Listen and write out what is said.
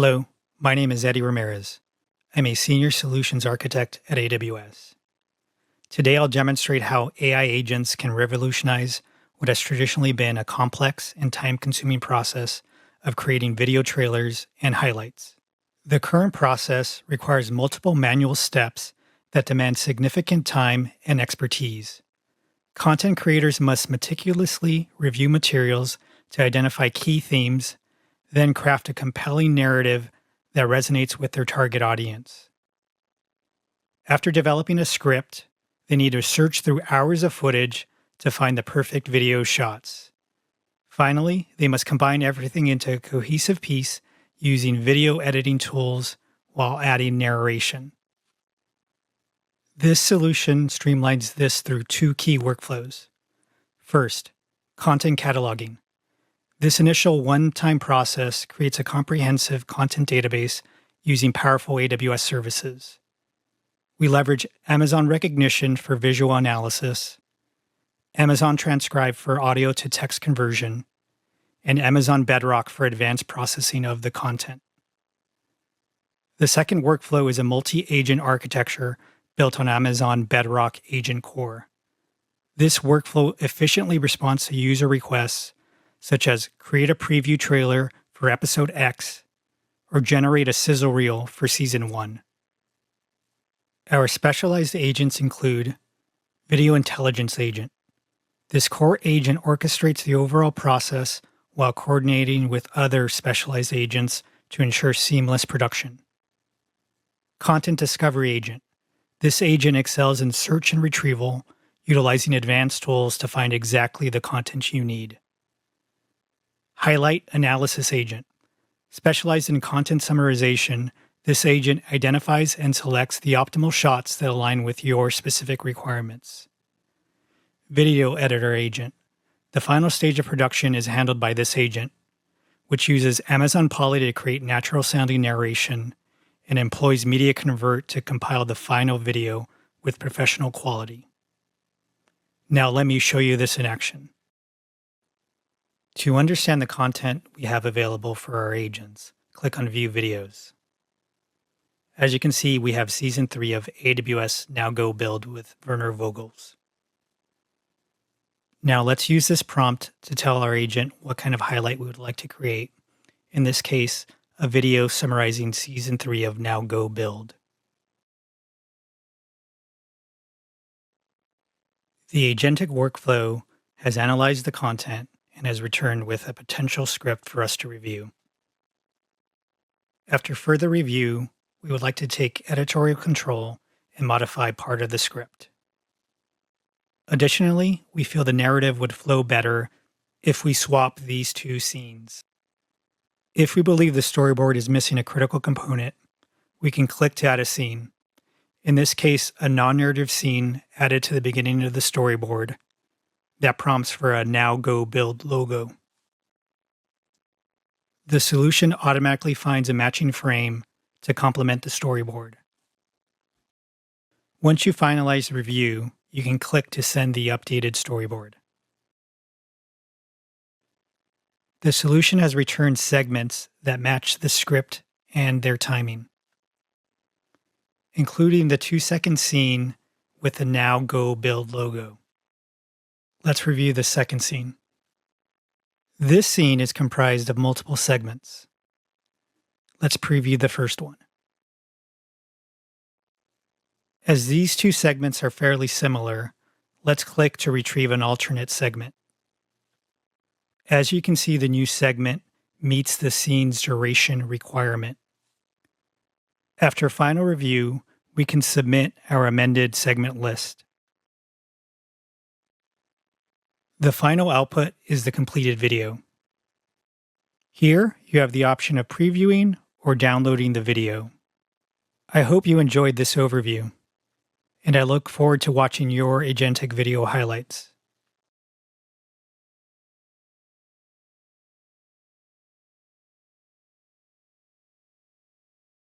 Hello, my name is Eddie Ramirez. I'm a Senior Solutions Architect at AWS. Today I'll demonstrate how AI agents can revolutionize what has traditionally been a complex and time-consuming process of creating video trailers and highlights. The current process requires multiple manual steps that demand significant time and expertise. Content creators must meticulously review materials to identify key themes, then craft a compelling narrative that resonates with their target audience. After developing a script, they need to search through hours of footage to find the perfect video shots. Finally, they must combine everything into a cohesive piece using video editing tools while adding narration. This solution streamlines this through two key workflows. First, content cataloging. This initial one-time process creates a comprehensive content database using powerful AWS services. We leverage Amazon Rekognition for visual analysis, Amazon Transcribe for audio to text conversion, and Amazon Bedrock for advanced processing of the content. The second workflow is a multi-agent architecture built on Amazon Bedrock Agent Core. This workflow efficiently responds to user requests such as create a preview trailer for episode X or generate a sizzle reel for season 1. Our specialized agents include Video Intelligence Agent. This core agent orchestrates the overall process while coordinating with other specialized agents to ensure seamless production. Content Discovery Agent. This agent excels in search and retrieval, utilizing advanced tools to find exactly the content you need. Highlight Analysis Agent. Specialized in content summarization, this agent identifies and selects the optimal shots that align with your specific requirements. Video Editor Agent. The final stage of production is handled by this agent, which uses Amazon Poly to create natural-sounding narration and employs Media Convert to compile the final video with professional quality. Now let me show you this in action. To understand the content we have available for our agents, click on View Videos. As you can see, we have Season 3 of AWS Now Go Build with Werner Vogels. Now let's use this prompt to tell our agent what kind of highlight we would like to create. In this case, a video summarizing Season 3 of Now Go Build. The agentic workflow has analyzed the content and has returned with a potential script for us to review. After further review, we would like to take editorial control and modify part of the script. Additionally, we feel the narrative would flow better if we swap these two scenes. If we believe the storyboard is missing a critical component, we can click to add a scene. In this case, a non-narrative scene added to the beginning of the storyboard that prompts for a Now Go Build logo. The solution automatically finds a matching frame to complement the storyboard. Once you finalize the review, you can click to send the updated storyboard. The solution has returned segments that match the script and their timing, including the 2-second scene with the Now Go Build logo. Let's review the second scene. This scene is comprised of multiple segments. Let's preview the first one. As these two segments are fairly similar, let's click to retrieve an alternate segment. As you can see, the new segment meets the scene's duration requirement. After final review, we can submit our amended segment list. The final output is the completed video. Here, you have the option of previewing or downloading the video. I hope you enjoyed this overview, and I look forward to watching your agentic video highlights.